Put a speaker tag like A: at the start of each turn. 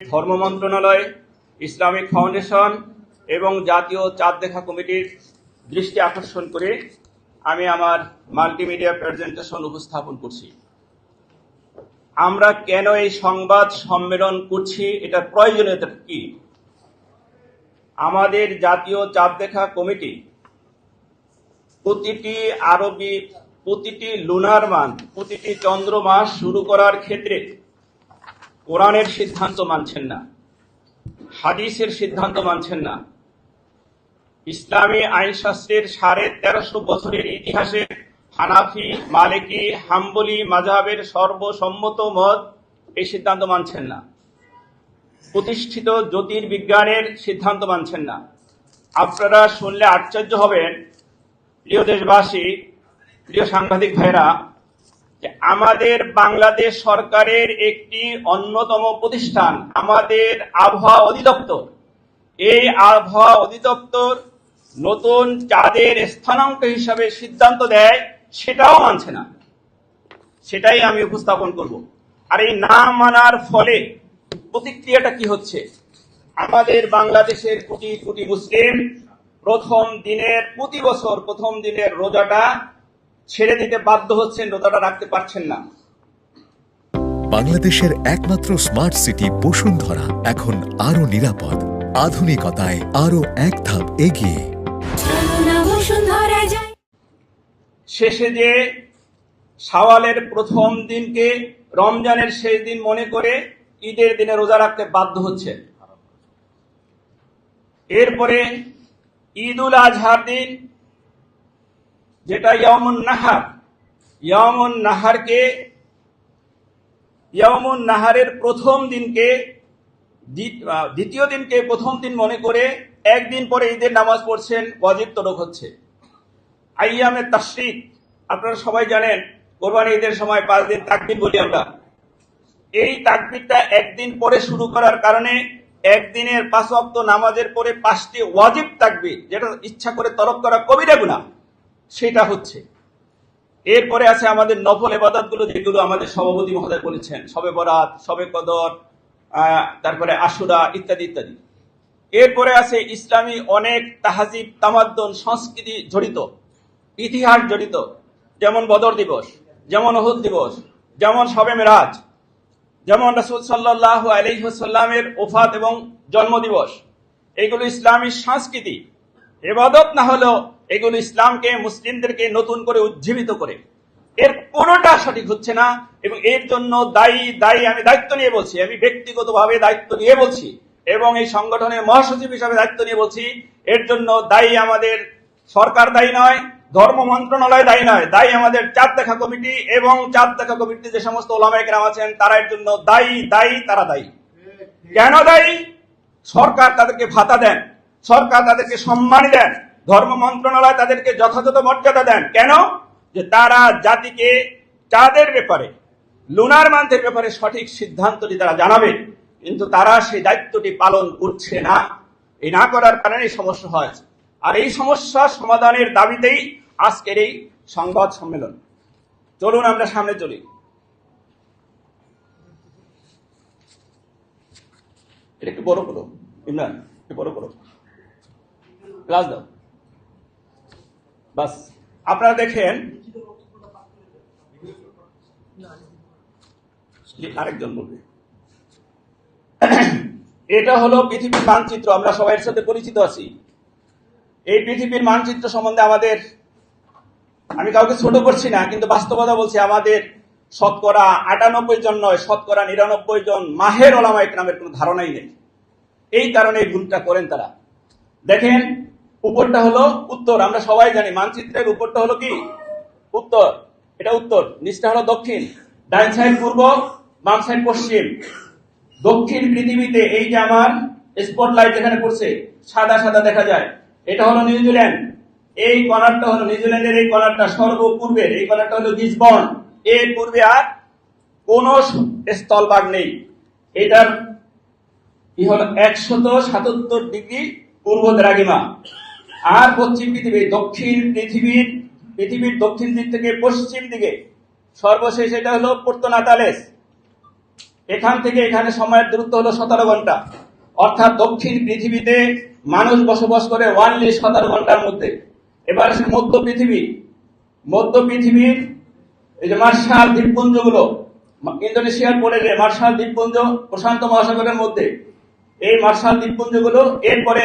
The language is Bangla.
A: ধর্ম মন্ত্রণালয়, ইসলামিক ফাউন্ডেশন এবং জাতীয় চাঁদ দেখা কমিটির দৃষ্টি আকর্ষণ করে আমি আমার মাল্টিমিডিয়া প্রেজেন্টেশন উপস্থাপন করছি। আমরা কেন এই সংবাদ সম্মেলন করছি, এটার প্রয়োজনীয়তা কি? আমাদের জাতীয় চাঁদ দেখা কমিটি প্রতিটি লুনার মান্থ, প্রতিটি চন্দ্র মাস শুরু করার ক্ষেত্রে কোরআনের সিদ্ধান্ত মানছেন না, হাদিসের সিদ্ধান্ত মানছেন না। ইসলামী আইনশাস্ত্রের 1350 বছরের ইতিহাসে হানাফি, মালিকি, হাম্বলি মাযহাবের সর্বসম্মত মত এই সিদ্ধান্ত মানছেন না। প্রতিষ্ঠিত জ্যোতির্বিজ্ঞানের সিদ্ধান্ত মানছেন না। আপনারা শুনলে আশ্চর্য হবেন, প্রিয় দেশবাসী, প্রিয় সাংবাদিক ভাইরা, যে আমাদের বাংলাদেশ সরকারের একটি অন্যতম প্রতিষ্ঠান আমাদের আবহাওয়া অধিদপ্তর, এই আবহাওয়া অধিদপ্তর নতুন চাঁদের স্থানাঙ্ক হিসাবে সিদ্ধান্ত দেয়, সেটাও মানছে না। সেটাই আমি উপস্থাপন করব। আর এই না মানার ফলে প্রতিক্রিয়াটা কি হচ্ছে? আমাদের বাংলাদেশের কোটি কোটি মুসলিম প্রতি বছর প্রথম দিনের রোজাটা ছেড়ে দিতে বাধ্য হচ্ছেন, রোজাটা রাখতে পারছেন না।
B: বাংলাদেশের একমাত্র স্মার্ট সিটি বসুন্ধরা এখন আরো নিরাপদ, আধুনিকতায় আরো এক ধাপ এগিয়ে।
A: শেষে যে শাওয়ালের প্রথম দিনকে রমজানের শেষ দিন মনে করে ঈদের দিনে রোজা রাখতে বাধ্য হচ্ছে। এরপরে ঈদুল আজহার দিন, যেটা ইয়াউমুন নাহারের প্রথম দিনকে দ্বিতীয় দিনকে প্রথম দিন মনে করে একদিন পরে ঈদের নামাজ পড়ছেন, ওয়াজিব তরক হচ্ছে। আইয়ামে তাশরিক, আপনারা সবাই জানেন কোরবানি ঈদের সময় 5 দিন তাকবীর বলি আমরা। এই তাকবীরটা একদিন পরে শুরু করার কারণে একদিনের 5 ওয়াক্ত নামাজের পরে 5টি ওয়াজিব তাকবীর, যেটা ইচ্ছা করে তরক করা কবিরা গুনাহ, সেটা হচ্ছে। এরপরে আছে আমাদের নফল ইবাদতগুলো, যেগুলো আমাদের সভাপতি মহোদয় বলেছেন, শবে বরাত, শবে কদর, তারপরে আশুরা ইত্যাদি ইত্যাদি। এরপরে আছে ইসলামী অনেক তাহজিব, তামাদ্দুন, সংস্কৃতি জড়িত, ইতিহাস জড়িত, যেমন বদর দিবস, যেমন উহুদ দিবস, যেমন শবে মেরাজ, যেমন রাসূল সাল্লাল্লাহু আলাইহি ওয়াসাল্লামের ওফাত এবং জন্ম দিবস। এগুলো ইসলামী সংস্কৃতি, ইবাদত না হলেও এগুলো ইসলামকে, মুসলিমদেরকে নতুন করে উজ্জীবিত করে। এর কোনোটা সঠিক হচ্ছে না এবং এর জন্য দায়ী আমি দায়িত্ব নিয়ে বলছি, আমি ব্যক্তিগতভাবে দায়িত্ব নিয়ে বলছি এবং এই সংগঠনের মহাসচিব হিসাবে দায়িত্ব নিয়ে বলছি, এর জন্য দায়ী আমাদের সরকার দায়ী নয়, ধর্ম মন্ত্রণালয় দায়ী নয়, দায়ী আমাদের চাঁদ দেখা কমিটি এবং চাঁদ দেখা কমিটিতে যে সমস্ত ওলামায়ে কেরাম আছেন তারা এর জন্য তারা দায়ী। কেন দায়ী? সরকার তাদেরকে ভাতা দেন, সরকার তাদেরকে সম্মান দেন, ধর্ম মন্ত্রণালয় তাদেরকে যথাযথ মর্যাদা দেন। কেন? যে তারা জাতিকে চাঁদের ব্যাপারে, লুনার মান্থের ব্যাপারে সঠিক সিদ্ধান্তটি তারা জানাবে, কিন্তু তারা সেই দায়িত্বটি পালন করছে না। এই না করার কারণে এই সমস্যা হয়। আর এই সমস্যা সমাধানের দাবিতেই আজকের এই সংবাদ সম্মেলন। চলুন আমরা সামনে চলি। এটা একটু বড় করো ইমরান, একটু বড় করো, ক্লাস দাও, বাস। আপনারা দেখেন, আরেকজন বলবে, এটা হলো পৃথিবীর মানচিত্র। আমরা সবাই এর সাথে পরিচিত আছি। এই পৃথিবীর মানচিত্র সম্বন্ধে আমি কাউকে ছোট করছি না, কিন্তু বাস্তবতা বলছি, আমাদের শতকরা 98 জন নয়, শতকরা 99 জন মাহের ওলামায়ে কেরামের কোনো ধারণাই নেই। এই কারণে এই ভুলটা করেন তারা। দেখেন, উপরটা হলো উত্তর, আমরা সবাই জানি মানচিত্রের উপরটা হলো কি উত্তর, এটা উত্তর, নিচটা হলো দক্ষিণ, ডান সাইড পূর্ব, বাম সাইড পশ্চিম। দক্ষিণ পৃথিবীতে এই যে আমার স্পটলাইট যেখানে পড়ছে, সাদা সাদা দেখা যায়, এটা হলো নিউজিল্যান্ড। এই কর্নারটা হলো নিউজিল্যান্ডের, এই কর্নারটা সর্বপূর্বের, এই কর্নারটা হলো লিসবন। এর পূর্বে আর কোন স্থলভাগ নেই। এটার কি হলো 177 ডিগ্রি পূর্ব দ্রাঘিমা। আর পশ্চিম পৃথিবী, পৃথিবীর দক্ষিণ দিক থেকে পশ্চিম দিকে সর্বশেষ এটা হলো পোর্তো নাতালেস। এখান থেকে এখানে সময়ের দূরত্ব হলো 17 ঘন্টা। অর্থাৎ দক্ষিণ পৃথিবীতে মানুষ বসবাস করে ওয়ানলি 17 ঘন্টার মধ্যে। এবার আসে মধ্য পৃথিবী। মধ্য পৃথিবীর এই যে মার্শাল দ্বীপপুঞ্জগুলো, ইন্দোনেশিয়ার পরে যে মার্শাল দ্বীপপুঞ্জ প্রশান্ত মহাসাগরের মধ্যে, এই মার্শাল দ্বীপপুঞ্জগুলো, এরপরে